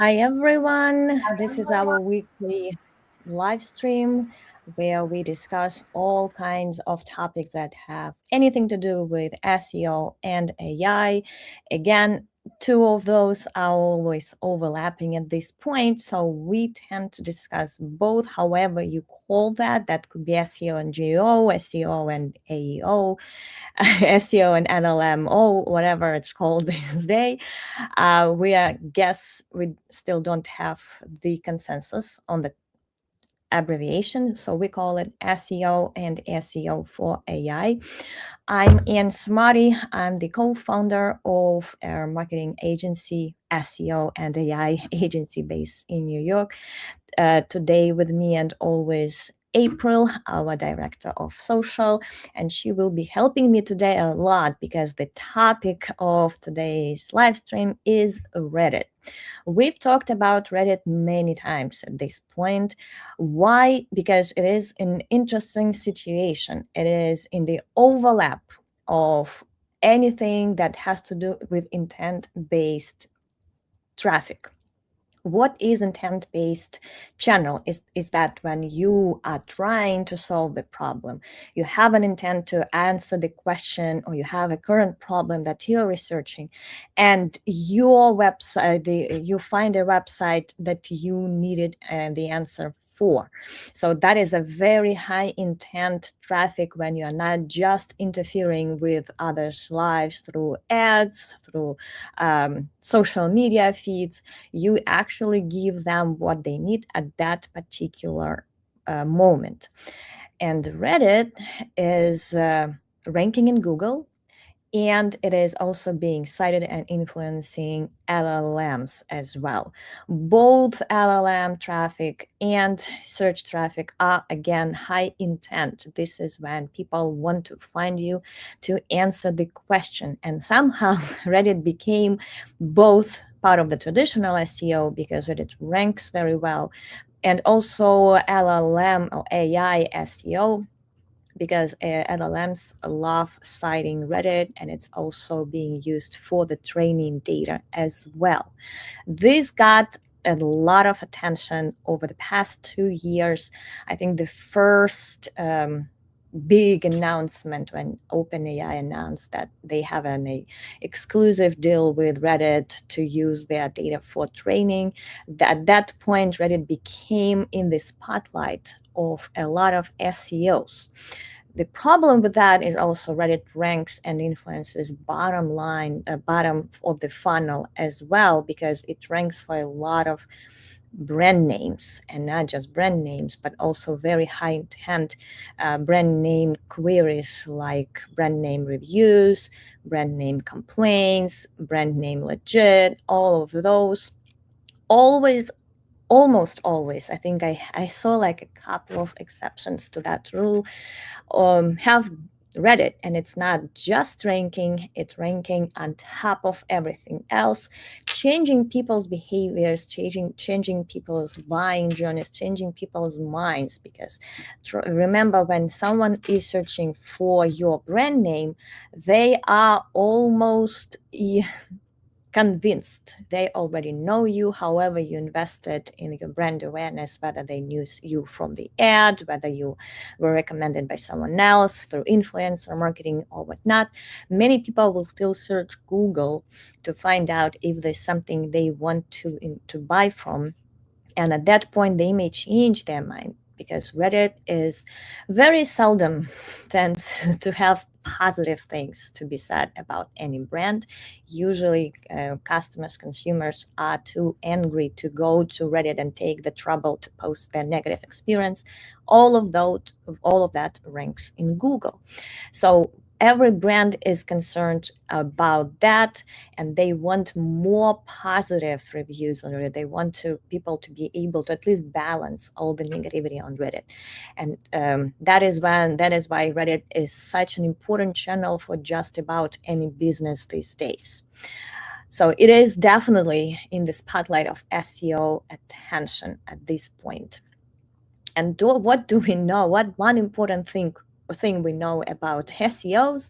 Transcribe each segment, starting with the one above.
Hi everyone, this is our weekly live stream where we discuss all kinds of topics that have anything to do with SEO and AI. Again, two of those are always overlapping at this point, so we tend to discuss both, however you call that. That could be SEO and GEO, SEO and AEO, SEO and LLM, whatever it's called these days. We still don't have the consensus on the abbreviation, so we call it SEO and SEO for AI. I'm Ann Smati. I'm the co-founder of our marketing agency, SEO and AI agency based in New York. Today with me and always April, our director of social, and she will be helping me today a lot because the topic of today's live stream is Reddit. We've talked about Reddit many times at this point. Why? Because it is an interesting situation. It is in the overlap of anything that has to do with intent-based traffic. What is intent-based channel is that when you are trying to solve the problem, you have an intent to answer the question, or you have a current problem that you're researching, and your website, you find a website that you needed the answer for. So that is a very high intent traffic when you are not just interfering with others' lives through ads, through social media feeds. You actually give them what they need at that particular moment. And Reddit is ranking in Google, and it is also being cited and influencing LLMs as well. Both LLM traffic and search traffic are, again, high intent. This is when people want to find you to answer the question. And somehow Reddit became both part of the traditional SEO because Reddit ranks very well, and also LLM or AI SEO, because LLMs love citing Reddit, and it's also being used for the training data as well. This got a lot of attention over the past 2 years. I think the first big announcement when OpenAI announced that they have an exclusive deal with Reddit to use their data for training. At that point, Reddit became in the spotlight of a lot of SEOs. The problem with that is also Reddit ranks and influences bottom of the funnel as well, because it ranks for a lot of brand names, and not just brand names, but also very high intent brand name queries like brand name reviews, brand name complaints, brand name legit. All of those almost always, I think I saw like a couple of exceptions to that rule, have Reddit, and it's not just ranking, it's ranking on top of everything else, changing people's behaviors, changing people's buying journeys, changing people's minds. Because remember, when someone is searching for your brand name, they are almost convinced they already know you. However, you invested in your brand awareness, whether they knew you from the ad, whether you were recommended by someone else through influencer marketing or whatnot. Many people will still search Google to find out if there's something they want to buy from. And at that point, they may change their mind, because Reddit is very seldom tends to have positive things to be said about any brand. Usually customers, consumers are too angry to go to Reddit and take the trouble to post their negative experience. All of that ranks in Google. So every brand is concerned about that, and they want more positive reviews on Reddit. They want people to be able to at least balance all the negativity on Reddit. And that is why Reddit is such an important channel for just about any business these days. So it is definitely in the spotlight of SEO attention at this point. And what do we know? What one important thing we know about SEOs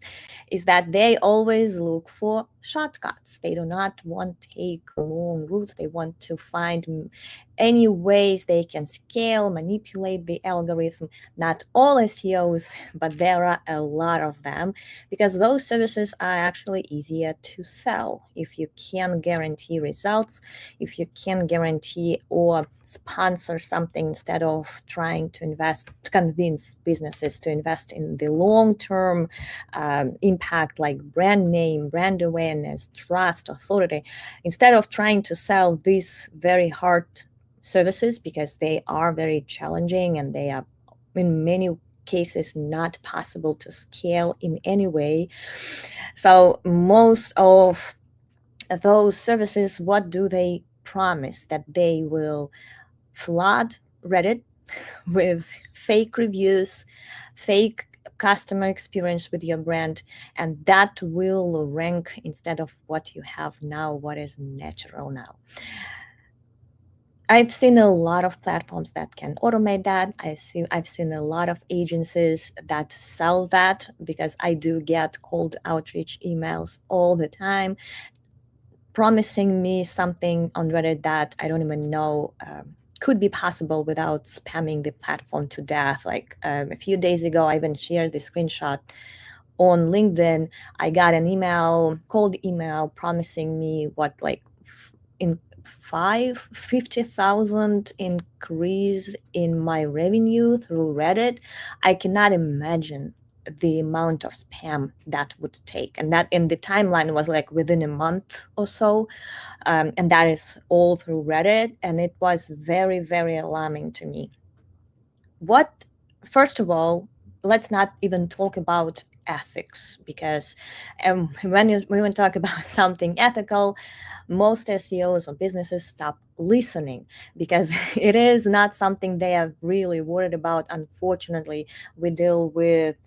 is that they always look for shortcuts. They do not want to take long routes. They want to find any ways they can scale, manipulate the algorithm. Not all SEOs, but there are a lot of them, because those services are actually easier to sell. If you can guarantee results, if you can guarantee or sponsor something instead of trying to invest, to convince businesses to invest in the long-term impact, like brand name, brand awareness, trust, authority, instead of trying to sell these very hard services, because they are very challenging and they are in many cases not possible to scale in any way. So most of those services, what do they promise? That they will flood Reddit with fake reviews, fake customer experience with your brand, and that will rank instead of what you have now, what is natural now. I've seen a lot of platforms that can automate that. I've seen a lot of agencies that sell that, because I do get cold outreach emails all the time promising me something on Reddit that I don't even know could be possible without spamming the platform to death. Like a few days ago, I even shared the screenshot on LinkedIn. I got an email, cold email, promising me what, like in 50,000 increase in my revenue through Reddit. I cannot imagine the amount of spam that would take, and that in the timeline was like within a month or so, and that is all through Reddit, and it was very, very alarming to me. First of all, let's not even talk about ethics, because when we talk about something ethical, most SEOs or businesses stop listening, because it is not something they are really worried about. Unfortunately, we deal with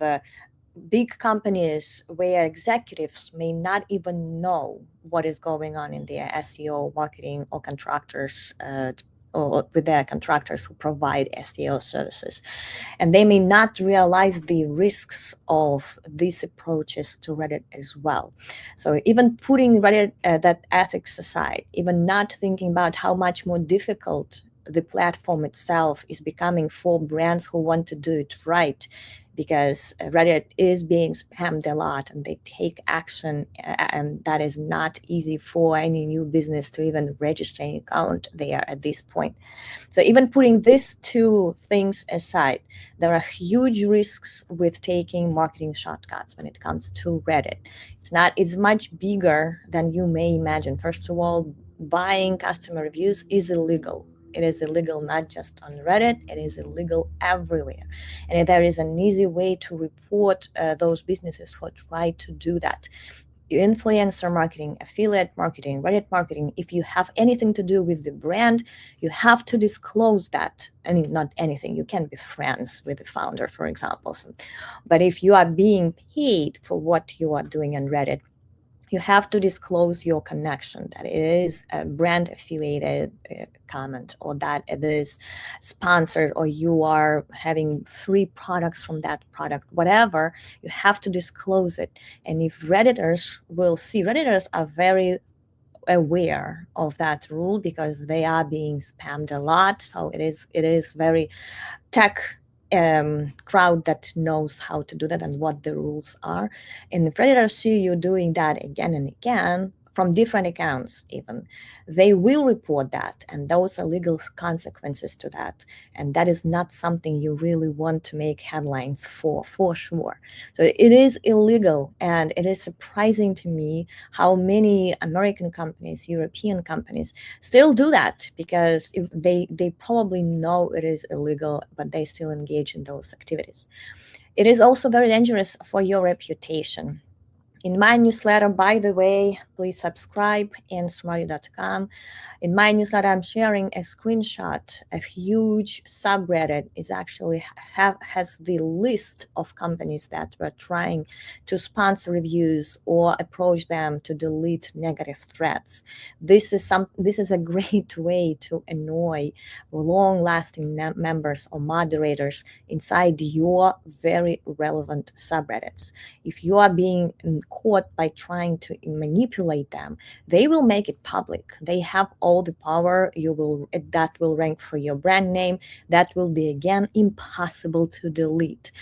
big companies where executives may not even know what is going on in their SEO, marketing, or contractors, or with their contractors who provide SEO services. And they may not realize the risks of these approaches to Reddit as well. So even putting Reddit, that ethics aside, even not thinking about how much more difficult the platform itself is becoming for brands who want to do it right, because Reddit is being spammed a lot and they take action, and that is not easy for any new business to even register an account there at this point. So even putting these two things aside, there are huge risks with taking marketing shortcuts when it comes to Reddit. It's much bigger than you may imagine. First of all, buying customer reviews is illegal. It is illegal not just on Reddit, it is illegal everywhere. And there is an easy way to report those businesses who try to do that. Influencer marketing, affiliate marketing, Reddit marketing, if you have anything to do with the brand, you have to disclose that. I mean, not anything, you can be friends with the founder, for example. But if you are being paid for what you are doing on Reddit, you have to disclose your connection, that it is a brand affiliated comment, or that it is sponsored, or you are having free products from that product, whatever. You have to disclose it. And if Redditors will see, Redditors are very aware of that rule, because they are being spammed a lot. So it is very tech crowd that knows how to do that and what the rules are. And if Predators see you doing that again and again, from different accounts even, they will report that, and those are legal consequences to that. And that is not something you really want to make headlines for sure. So it is illegal, and it is surprising to me how many American companies, European companies still do that, because if they probably know it is illegal, but they still engage in those activities. It is also very dangerous for your reputation. In my newsletter, by the way, please subscribe in smarty.com. In my newsletter, I'm sharing a screenshot. A huge subreddit is actually has the list of companies that were trying to sponsor reviews or approach them to delete negative threads. This is a great way to annoy long-lasting members or moderators inside your very relevant subreddits. If you are being caught by trying to manipulate them, they will make it public. They have all the power. That will rank for your brand name. That will be, again, impossible to delete.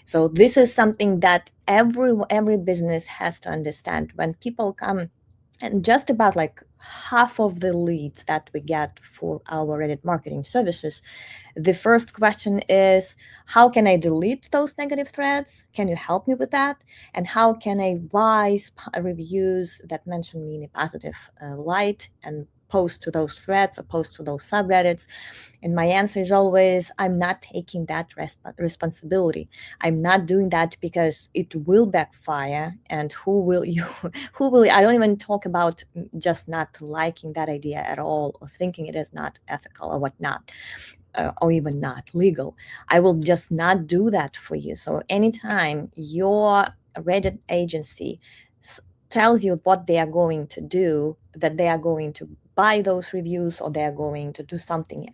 So this is something that every business has to understand. When people come, and just about like half of the leads that we get for our Reddit marketing services, the first question is, how can I delete those negative threads? Can you help me with that? And how can I buy reviews that mention me in a positive light and post to those threads or post to those subreddits? And my answer is always, I'm not taking that responsibility. I'm not doing that because it will backfire. And who will I don't even talk about just not liking that idea at all, or thinking it is not ethical or whatnot, or even not legal. I will just not do that for you. So anytime your Reddit agency tells you what they are going to do, that they are going to buy those reviews or they are going to do something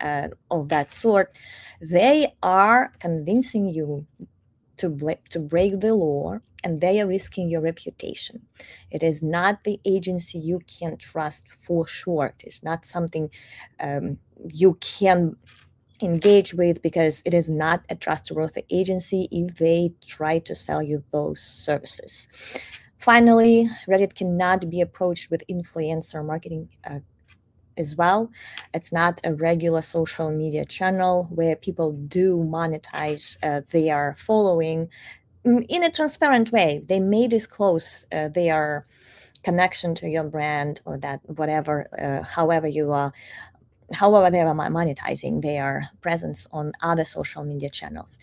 of that sort, they are convincing you to break the law, and they are risking your reputation. It is not the agency you can trust for sure. It is not something you can engage with, because it is not a trustworthy agency if they try to sell you those services. Finally, Reddit cannot be approached with influencer marketing as well. It's not a regular social media channel where people do monetize their following in a transparent way. They may disclose their connection to your brand, or that whatever, however they are monetizing their presence on other social media channels.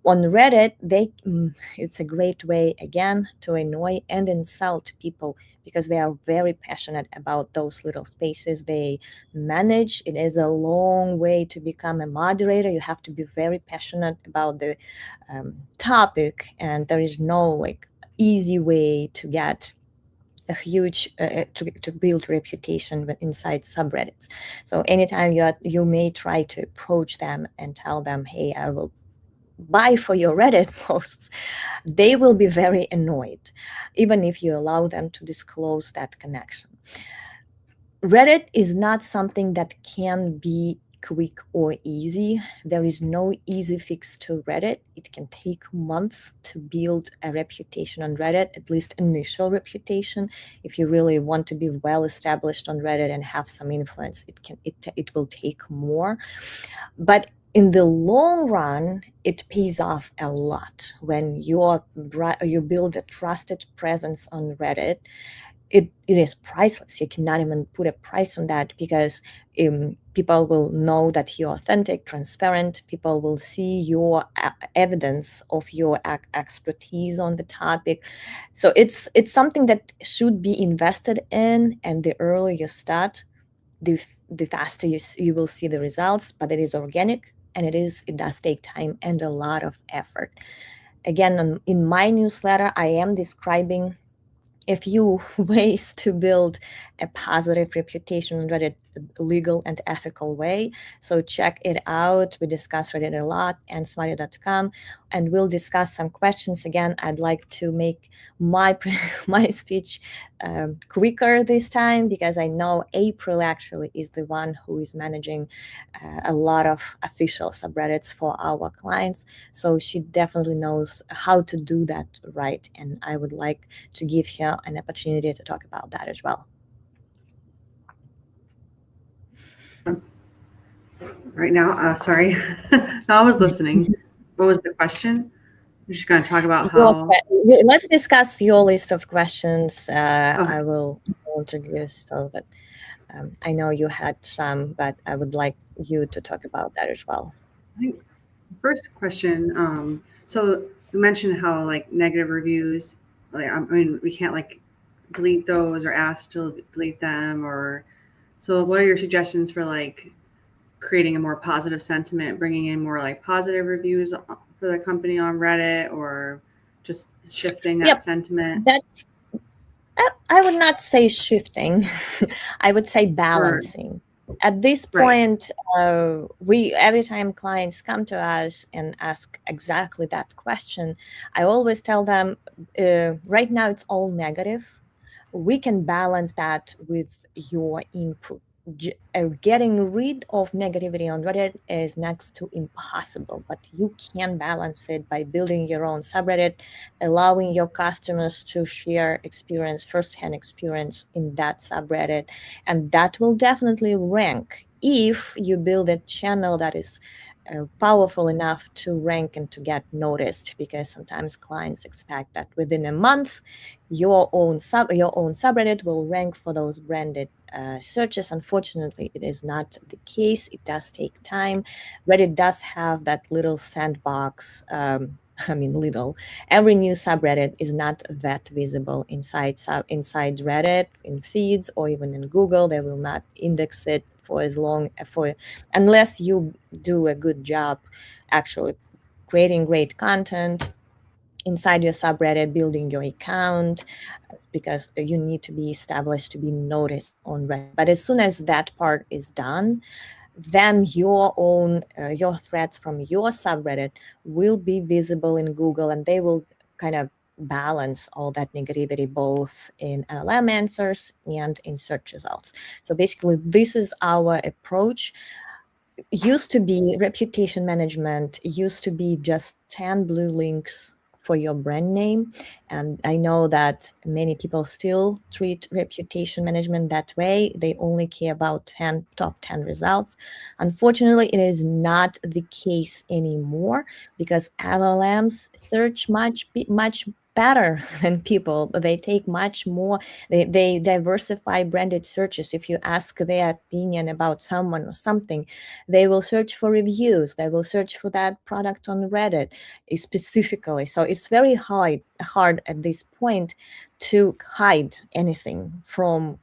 On Reddit, it's a great way, again, to annoy and insult people, because they are very passionate about those little spaces they manage. It is a long way to become a moderator. You have to be very passionate about the topic, and there is no easy way to get a huge to build reputation inside subreddits. So anytime you may try to approach them and tell them, hey, I will buy for your Reddit posts, they will be very annoyed, even if you allow them to disclose that connection. Reddit is not something that can be quick or easy. There is no easy fix to Reddit. It can take months to build a reputation on Reddit, at least initial reputation. If you really want to be well established on Reddit and have some influence, it will take more. But in the long run, it pays off a lot when you build a trusted presence on Reddit. It is priceless. You cannot even put a price on that, because people will know that you're authentic, transparent. People will see your evidence of your expertise on the topic. So it's something that should be invested in, and the earlier you start, the faster you will see the results. But it is organic, and it does take time and a lot of effort. Again, in my newsletter, I am describing a few ways to build a positive reputation on Reddit, a legal and ethical way. So check it out. We discuss Reddit a lot, and smarty.com, and we'll discuss some questions. Again, I'd like to make my speech quicker this time, because I know April actually is the one who is managing a lot of official subreddits for our clients. So she definitely knows how to do that right. And I would like to give her an opportunity to talk about that as well. Right now, sorry. No, I was listening. What was the question? We're just going to talk about how... Let's discuss your list of questions. Okay. I will introduce, so that I know you had some, but I would like you to talk about that as well. I think the first question, so you mentioned how negative reviews, I mean, we can't delete those or ask to delete them, or so what are your suggestions for creating a more positive sentiment, bringing in more positive reviews for the company on Reddit, or just shifting that sentiment? I would not say shifting. I would say balancing. At this Right. point, we every time clients come to us and ask exactly that question, I always tell them, right now it's all negative. We can balance that with your input. Getting rid of negativity on Reddit is next to impossible, but you can balance it by building your own subreddit, allowing your customers to share experience, firsthand experience in that subreddit, and that will definitely rank if you build a channel that is powerful enough to rank and to get noticed, because sometimes clients expect that within a month your own subreddit will rank for those branded searches. Unfortunately, it is not the case. It does take time. Reddit does have that little sandbox. I mean, little. Every new subreddit is not that visible inside Reddit, in feeds, or even in Google. They will not index it for as long unless you do a good job actually creating great content inside your subreddit, building your account, because you need to be established to be noticed on Reddit. But as soon as that part is done, then your threads from your subreddit will be visible in Google, and they will kind of balance all that negativity both in LLM answers and in search results. So basically, this is our approach. Used to be reputation management, used to be just 10 blue links for your brand name. And I know that many people still treat reputation management that way. They only care about top 10 results. Unfortunately, it is not the case anymore, because LLMs search much better than people. They take much more, they diversify branded searches. If you ask their opinion about someone or something, they will search for reviews. They will search for that product on Reddit specifically. So it's very hard at this point to hide anything from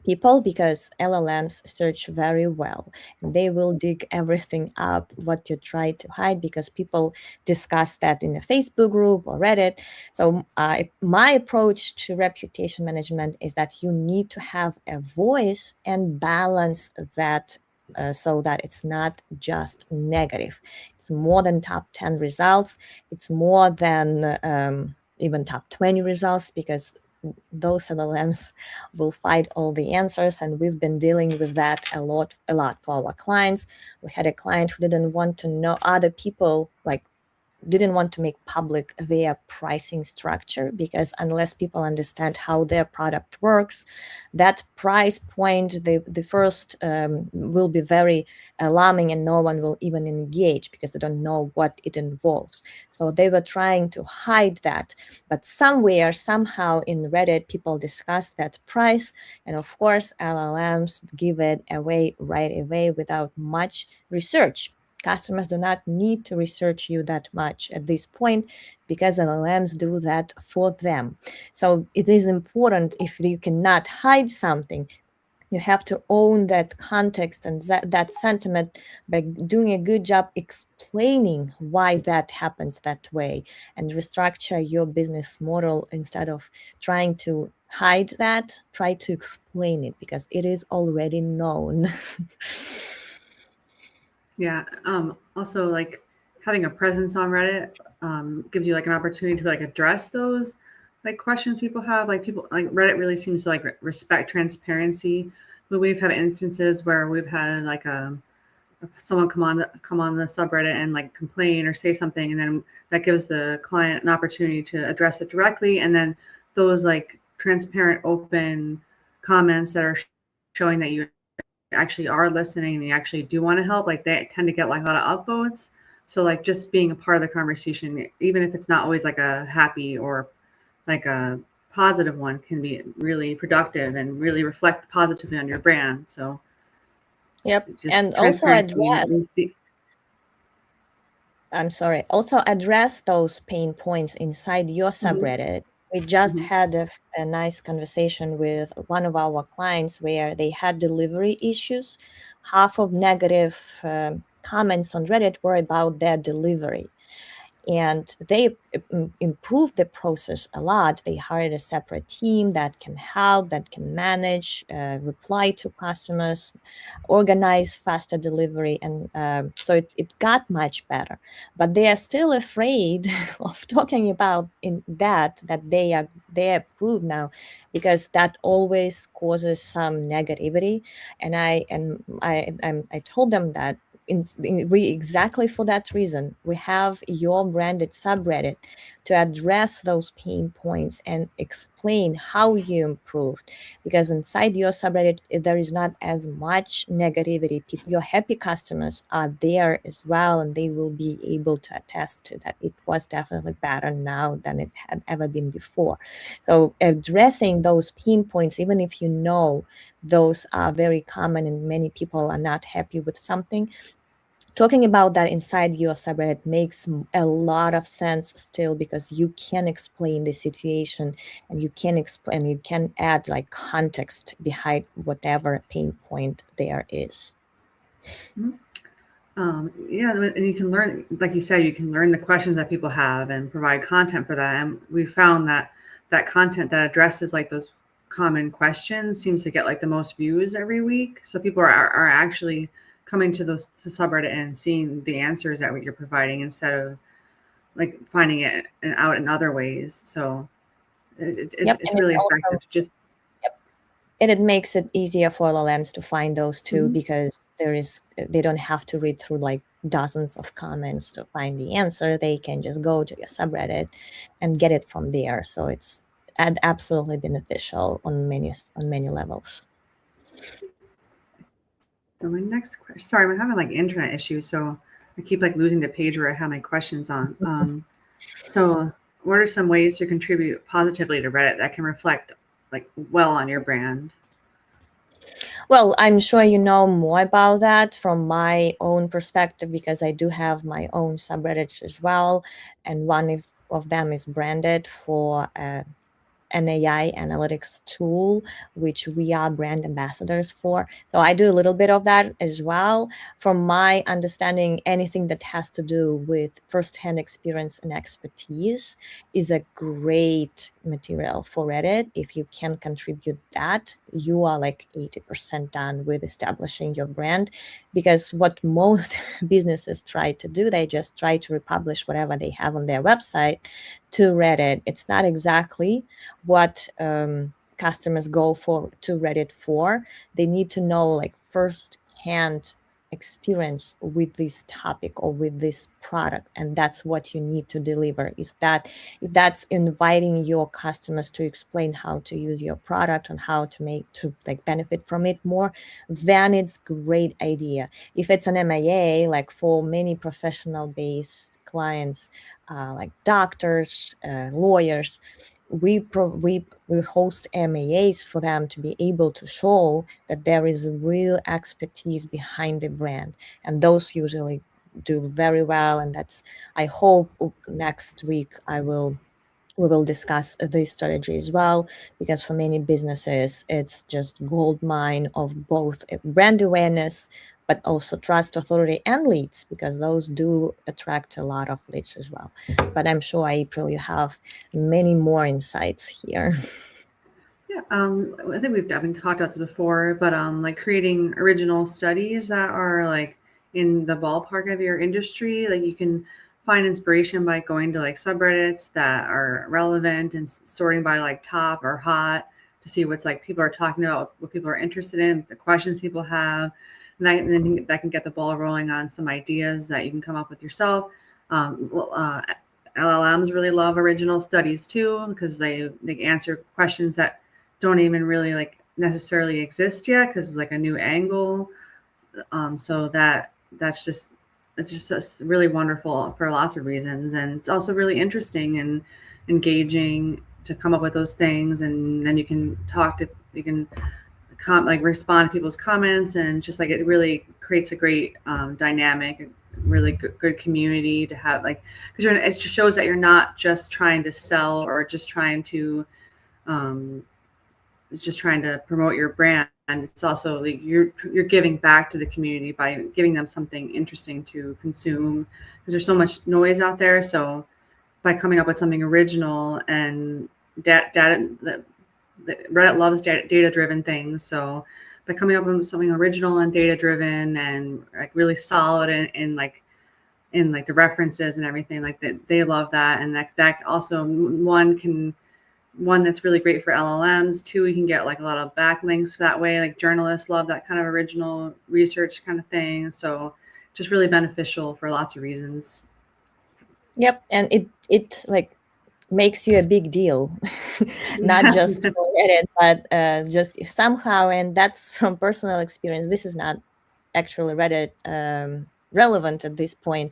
people, because LLMs search very well. They will dig everything up what you try to hide, because people discuss that in a Facebook group or Reddit. So my approach to reputation management is that you need to have a voice and balance that, so that it's not just negative. It's more than top 10 results. It's more than even top 20 results, because those LLMs will find all the answers. And we've been dealing with that a lot for our clients. We had a client who didn't want to know other people, didn't want to make public their pricing structure, because unless people understand how their product works, that price point, the first will be very alarming, and no one will even engage because they don't know what it involves. So they were trying to hide that, but somewhere, somehow in Reddit, people discuss that price, and of course LLMs give it away right away without much research. Customers do not need to research you that much at this point, because LLMs do that for them. So it is important, if you cannot hide something, you have to own that context and that sentiment by doing a good job explaining why that happens that way, and restructure your business model. Instead of trying to hide that, try to explain it, because it is already known. Yeah. Also, like having a presence on Reddit gives you like an opportunity to like address those like questions people have. Like people like Reddit really seems to like respect transparency. But we've had instances where we've had like someone come on the subreddit and like complain or say something, and then that gives the client an opportunity to address it directly. And then those like transparent, open comments that are showing that you actually are listening and you actually do want to help, like they tend to get like a lot of upvotes. So like just being a part of the conversation, even if it's not always like a happy or like a positive one, can be really productive and really reflect positively on your brand. So Yep. just And also address those pain points inside your subreddit. We just had a nice conversation with one of our clients where they had delivery issues. Half of negative comments on Reddit were about their delivery. and they improved the process a lot. They hired a separate team that can help, that can manage, reply to customers, organize faster delivery, and so it got much better. But they are still afraid of talking about that they approved now, because that always causes some negativity. And I told them that we exactly for that reason we have your branded subreddit to address those pain points and explain how you improved, because inside your subreddit there is not as much negativity. Your happy customers are there as well, and they will be able to attest to that it was definitely better now than it had ever been before. So addressing those pain points, even if you know those are very common and many people are not happy with something, talking about that inside your subreddit makes a lot of sense still, because you can explain the situation and you can add like context behind whatever pain point there is. Yeah, and you can learn, like you said, you can learn the questions that people have and provide content for that. And we found that that content that addresses like those common questions seems to get like the most views every week. So people are actually coming to those to subreddit and seeing the answers that you're providing instead of like finding it out in other ways. So Yep, it's and really it also, effective. Just and it makes it easier for LLMs to find those too, Mhm. because they don't have to read through like dozens of comments to find the answer. They can just go to your subreddit and get it from there. So it's absolutely beneficial on many levels. So my next question, sorry, I'm having like internet issues, so I keep like losing the page where I have my questions on. So what are some ways to contribute positively to Reddit that can reflect like well on your brand? Well, I'm sure you know more about that from my own perspective, because I do have my own subreddits as well, and one of them is branded for an AI analytics tool, which we are brand ambassadors for. So I do a little bit of that as well. From my understanding, anything that has to do with firsthand experience and expertise is a great material for Reddit. If you can contribute that, you are like 80% done with establishing your brand. Because what most businesses try to do, they just try to republish whatever they have on their website to Reddit. It's not exactly what customers go for to Reddit for. They need to know like first-hand experience with this topic or with this product, and that's what you need to deliver. Is that if that's inviting your customers to explain how to use your product and how to like benefit from it more, then it's great idea. If it's an MAA, like for many professional based clients, like doctors, lawyers, we host MAAs for them to be able to show that there is a real expertise behind the brand, and those usually do very well. And that's, I hope next week we will discuss this strategy as well, because for many businesses it's just gold mine of both brand awareness but also trust, authority, and leads, because those do attract a lot of leads as well. But I'm sure, April, you have many more insights here. Yeah, I think I've been talked about this before, but like creating original studies that are like in the ballpark of your industry. Like you can find inspiration by going to like subreddits that are relevant and sorting by like top or hot to see what's like people are talking about, what people are interested in, the questions people have, and then that can get the ball rolling on some ideas that you can come up with yourself. Well, LLMs really love original studies too, because they answer questions that don't even really like necessarily exist yet, because it's like a new angle. So that's just it's really wonderful for lots of reasons, and it's also really interesting and engaging to come up with those things, and then you can like respond to people's comments, and just like it really creates a great dynamic, really good community to have, like, because it just shows that you're not just trying to sell or um, just trying to promote your brand. and it's also like you're giving back to the community by giving them something interesting to consume because there's so much noise out there. So by coming up with something original and data, Reddit loves data driven things. So by coming up with something original and data driven and like really solid in like the references and everything, like that, they love that. And that also one that's really great for LLMs. Two, you can get like a lot of backlinks that way. Like journalists love that kind of original research kind of thing. So just really beneficial for lots of reasons. Yep, and it like makes you a big deal, not Yeah. just for Reddit, but just somehow. And that's from personal experience. This is not actually Reddit relevant at this point,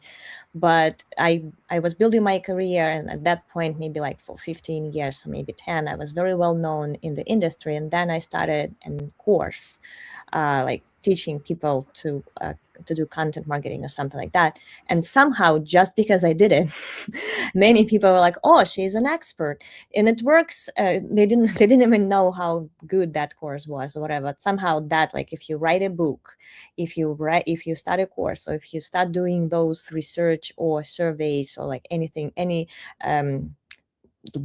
but I was building my career, and at that point, maybe like for 15 years or maybe 10, I was very well known in the industry. And then I started a course, like teaching people to do content marketing or something like that. And somehow, just because I did it, many people were like, "Oh, she's an expert," and it works. They didn't even know how good that course was or whatever. But somehow that, like, if you write a book, if you start a course, or if you start doing those research or surveys or like anything, any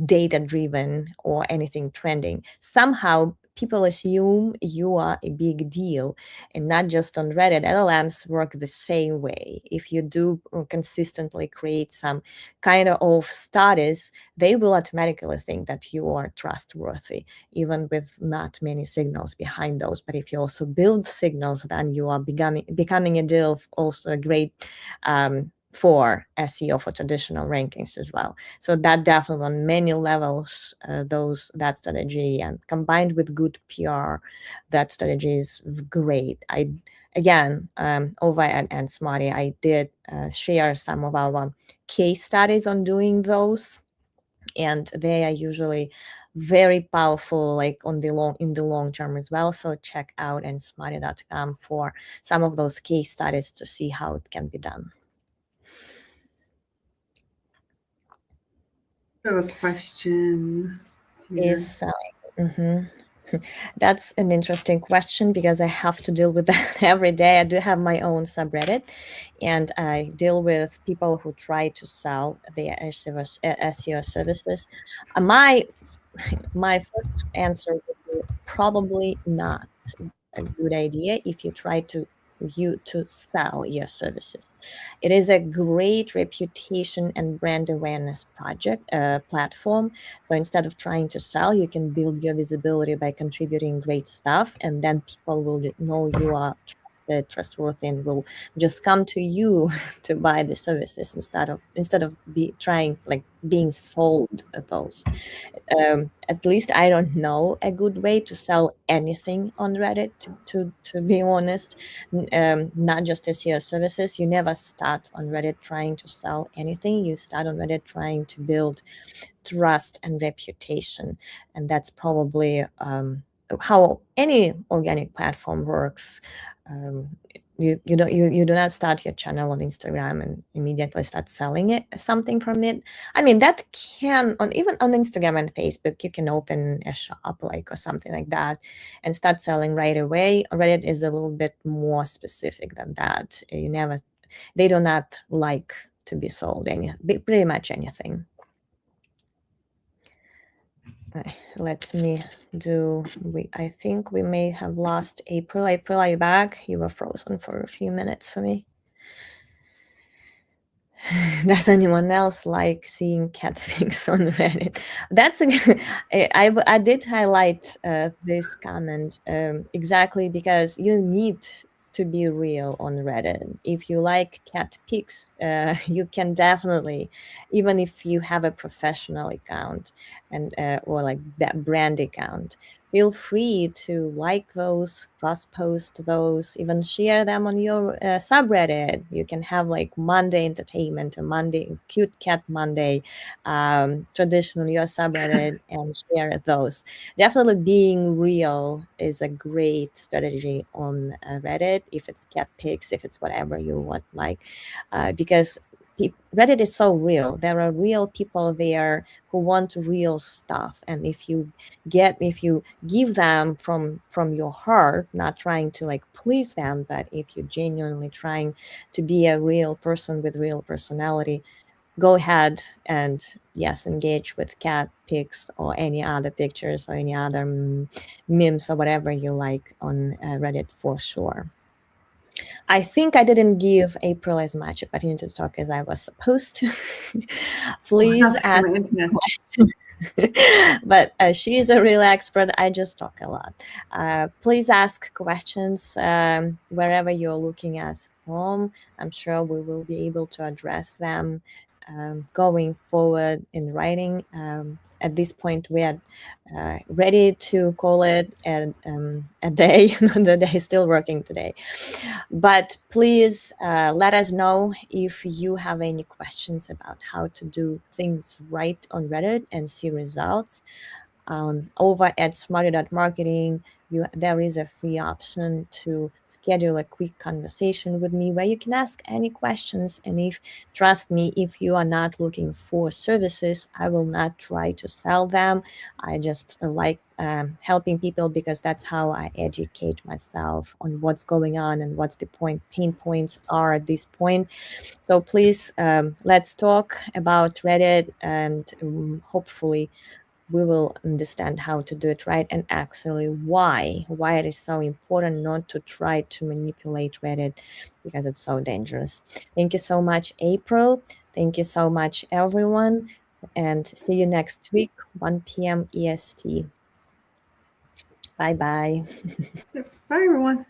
data driven or anything trending, somehow people assume you are a big deal. And not just on Reddit, LLMs work the same way. If you do consistently create some kind of status, they will automatically think that you are trustworthy, even with not many signals behind those. But if you also build signals, then you are becoming a deal, also a great for SEO, for traditional rankings as well. So that definitely on many levels, that strategy, and combined with good PR, that strategy is great. Again, Ova and Smarty, I did share some of our case studies on doing those, and they are usually very powerful, like in the long term as well. So check out nsmarty.com for some of those case studies to see how it can be done. I have a question here. Is selling. That's an interesting question because I have to deal with that every day. I do have my own subreddit, and I deal with people who try to sell their SEO services. My first answer would be probably not a good idea if you try to sell your services. It is a great reputation and brand awareness platform. So instead of trying to sell, you can build your visibility by contributing great stuff, and then people will know you are trustworthy, and will just come to you to buy the services instead of being sold those. At least I don't know a good way to sell anything on Reddit, to be honest. Not just SEO services. You never start on Reddit trying to sell anything. You start on Reddit trying to build trust and reputation. And that's probably how any organic platform works. You do not start your channel on Instagram and immediately start selling it something from it. I mean, that can even on Instagram and Facebook, you can open a shop or something like that and start selling right away. Reddit is a little bit more specific than that. They do not like to be sold pretty much anything. Let me do. I think we may have lost April. April, are you back? You were frozen for a few minutes for me. Does anyone else like seeing cat pics on Reddit? I did highlight this comment exactly because you need to be real on Reddit. If you like cat pics, you can definitely, even if you have a professional account and or like that brand account, feel free to like those, cross-post those, even share them on your subreddit. You can have like Monday entertainment, a Monday cute cat Monday tradition on your subreddit and share those. Definitely being real is a great strategy on Reddit, if it's cat pics, if it's whatever you want, because Reddit is so real. There are real people there who want real stuff, and if you give them from your heart, not trying to like please them, but if you're genuinely trying to be a real person with real personality, go ahead and yes, engage with cat pics or any other pictures or any other memes or whatever you like on Reddit for sure. I think I didn't give April as much opportunity to talk as I was supposed to. Please For my ask internet. questions. But she is a real expert. I just talk a lot. Please ask questions wherever you're looking us from. I'm sure we will be able to address them going forward in writing. At this point, we are ready to call it a day. The day is still working today. But please let us know if you have any questions about how to do things right on Reddit and see results. Over at smarty.marketing, there is a free option to schedule a quick conversation with me where you can ask any questions. And trust me, if you are not looking for services, I will not try to sell them. I just like helping people because that's how I educate myself on what's going on and what's the pain points are at this point. So please, let's talk about Reddit, and hopefully we will understand how to do it right, and actually why it is so important not to try to manipulate Reddit, because it's so dangerous. Thank you so much, April. Thank you so much, everyone, and see you next week, 1 p.m. EST. Bye bye. Bye, everyone.